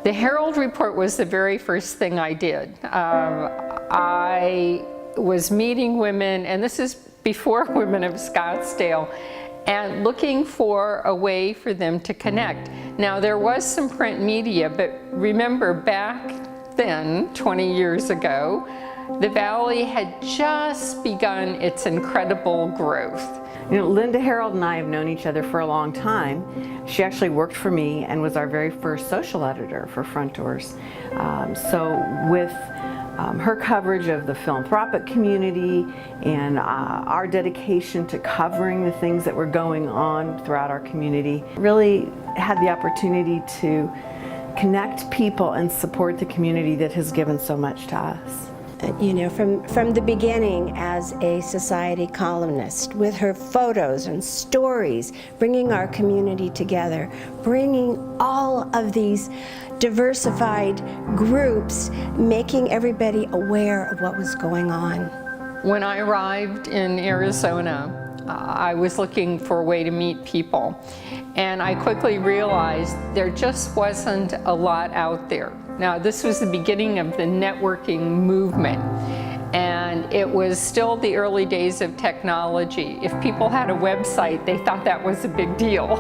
The Herold report was the very first thing I did. I was meeting women, and this is before Women of Scottsdale, and looking for a way for them to connect. Now, there was some print media, but remember back then, 20 years ago, the Valley had just begun its incredible growth. You know, Linda Herold and I have known each other for a long time. She actually worked for me and was our very first social editor for Front Doors. So with her coverage of the philanthropic community and our dedication to covering the things that were going on throughout our community, really had the opportunity to connect people and support the community that has given so much to us. You know, from the beginning as a society columnist, with her photos and stories, bringing our community together, bringing all of these diversified groups, making everybody aware of what was going on. When I arrived in Arizona, I was looking for a way to meet people, and I quickly realized there just wasn't a lot out there. Now, this was the beginning of the networking movement, and it was still the early days of technology. If people had a website, they thought that was a big deal.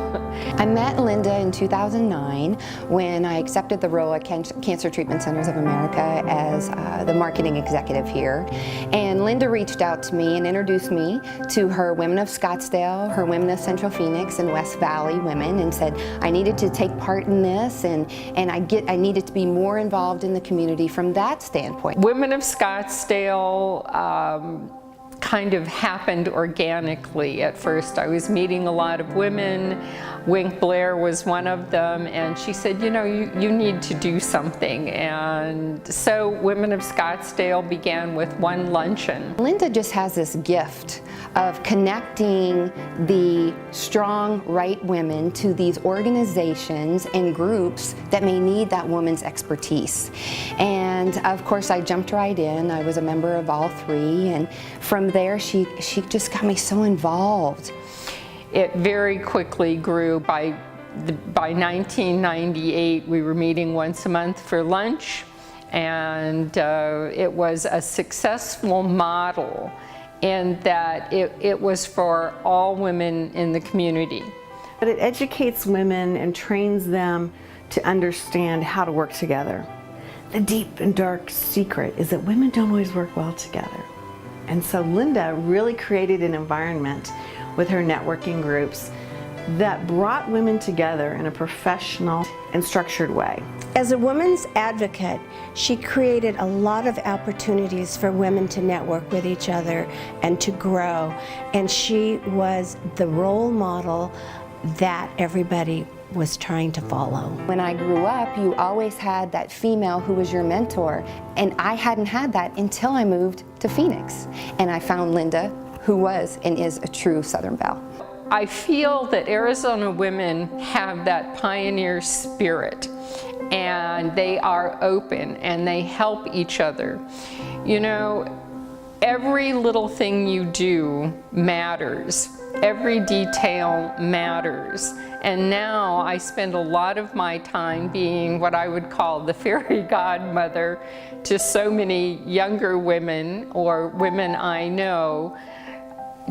I met Linda in 2009 when I accepted the role at Cancer Treatment Centers of America as the marketing executive here. And Linda reached out to me and introduced me to her Women of Scottsdale, her Women of Central Phoenix and West Valley women, and said I needed to take part in this, and I needed to be more involved in the community from that standpoint. Women of Scottsdale kind of happened organically at first. I was meeting a lot of women. Wink Blair was one of them, and she said, you know, you need to do something. And so Women of Scottsdale began with one luncheon. Linda just has this gift of connecting the strong right women to these organizations and groups that may need that woman's expertise. And of course I jumped right in. I was a member of all three, and from there she just got me so involved. It very quickly grew. By 1998, we were meeting once a month for lunch, and it was a successful model in that it was for all women in the community. But it educates women and trains them to understand how to work together. The deep and dark secret is that women don't always work well together. And so Linda really created an environment with her networking groups that brought women together in a professional and structured way. As a women's advocate, she created a lot of opportunities for women to network with each other and to grow. And she was the role model that everybody was trying to follow. When I grew up, you always had that female who was your mentor, and I hadn't had that until I moved to Phoenix. And I found Linda, who was and is a true Southern Belle. I feel that Arizona women have that pioneer spirit, and they are open and they help each other. You know, every little thing you do matters. Every detail matters. And now I spend a lot of my time being what I would call the fairy godmother to so many younger women or women I know,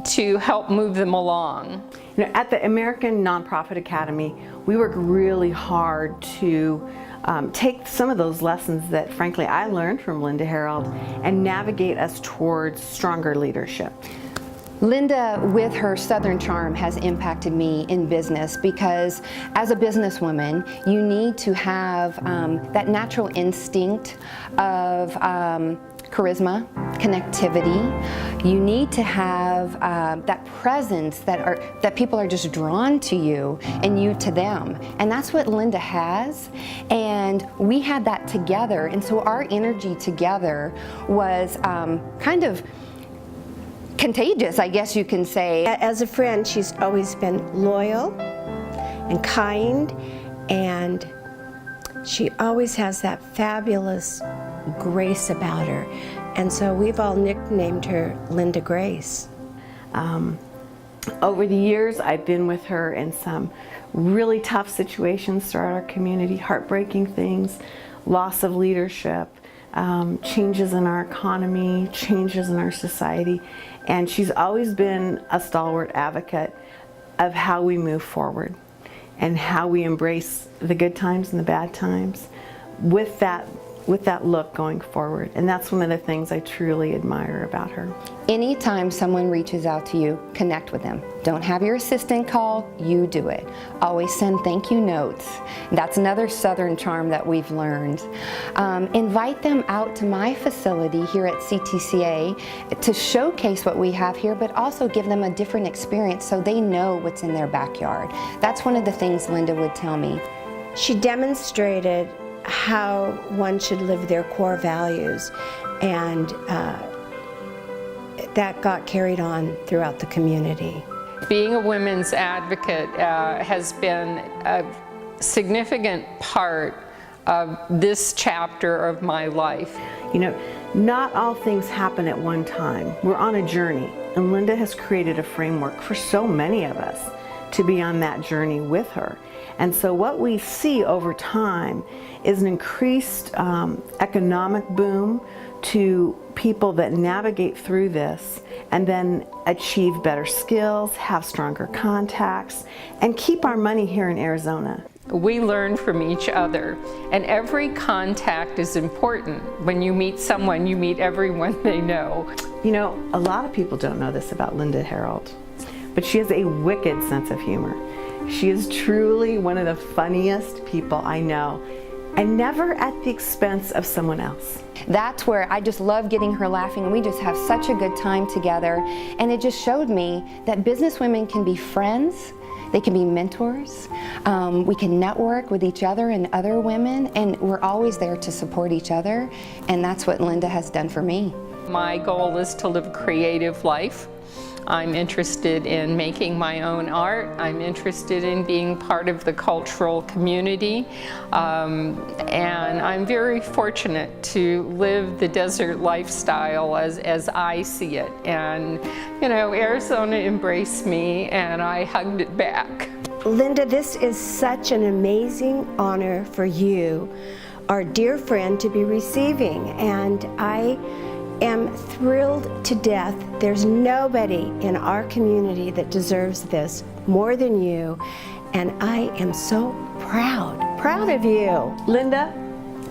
to help move them along. You know, at the American Nonprofit Academy, we work really hard to take some of those lessons that frankly I learned from Linda Herold and navigate us towards stronger leadership. Linda, with her Southern charm, has impacted me in business because as a businesswoman, you need to have that natural instinct of charisma, connectivity. You need to have that presence that people are just drawn to you and you to them. And that's what Linda has. And we had that together. And so our energy together was kind of contagious, I guess you can say. As a friend, she's always been loyal and kind, and she always has that fabulous grace about her. And so we've all nicknamed her Linda Grace. Over the years, I've been with her in some really tough situations throughout our community, heartbreaking things, loss of leadership, changes in our economy, changes in our society, and she's always been a stalwart advocate of how we move forward and how we embrace the good times and the bad times with that look going forward. And that's one of the things I truly admire about her. Anytime someone reaches out to you, connect with them. Don't have your assistant call, you do it. Always send thank you notes. That's another Southern charm that we've learned. Invite them out to my facility here at CTCA to showcase what we have here, but also give them a different experience so they know what's in their backyard. That's one of the things Linda would tell me. She demonstrated how one should live their core values, and that got carried on throughout the community. Being a women's advocate has been a significant part of this chapter of my life. You know, not all things happen at one time. We're on a journey, and Linda has created a framework for so many of us to be on that journey with her. And so what we see over time is an increased economic boom to people that navigate through this and then achieve better skills, have stronger contacts, and keep our money here in Arizona. We learn from each other, and every contact is important. When you meet someone, you meet everyone they know. You know, a lot of people don't know this about Linda Herold, but she has a wicked sense of humor. She is truly one of the funniest people I know, and never at the expense of someone else. That's where I just love getting her laughing, and we just have such a good time together. And it just showed me that businesswomen can be friends, they can be mentors, we can network with each other and other women, and we're always there to support each other, and that's what Linda has done for me. My goal is to live a creative life. I'm interested in making my own art. I'm interested in being part of the cultural community. And I'm very fortunate to live the desert lifestyle as I see it. And, you know, Arizona embraced me and I hugged it back. Linda, this is such an amazing honor for you, our dear friend, to be receiving. And I am thrilled to death. There's nobody in our community that deserves this more than you, and I am so proud of you. Linda,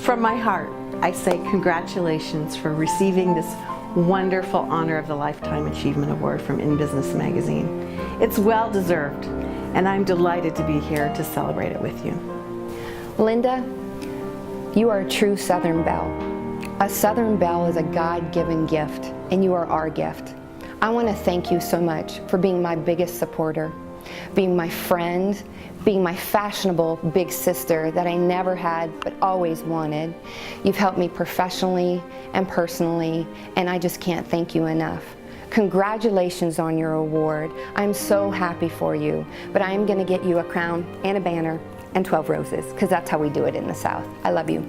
from my heart, I say congratulations for receiving this wonderful honor of the Lifetime Achievement Award from In Business magazine. It's well deserved, and I'm delighted to be here to celebrate it with you. Linda, you are a true Southern belle. A Southern belle is a God-given gift, and you are our gift. I want to thank you so much for being my biggest supporter, being my friend, being my fashionable big sister that I never had but always wanted. You've helped me professionally and personally, and I just can't thank you enough. Congratulations on your award. I'm so happy for you, but I am going to get you a crown and a banner and 12 roses, because that's how we do it in the South. I love you.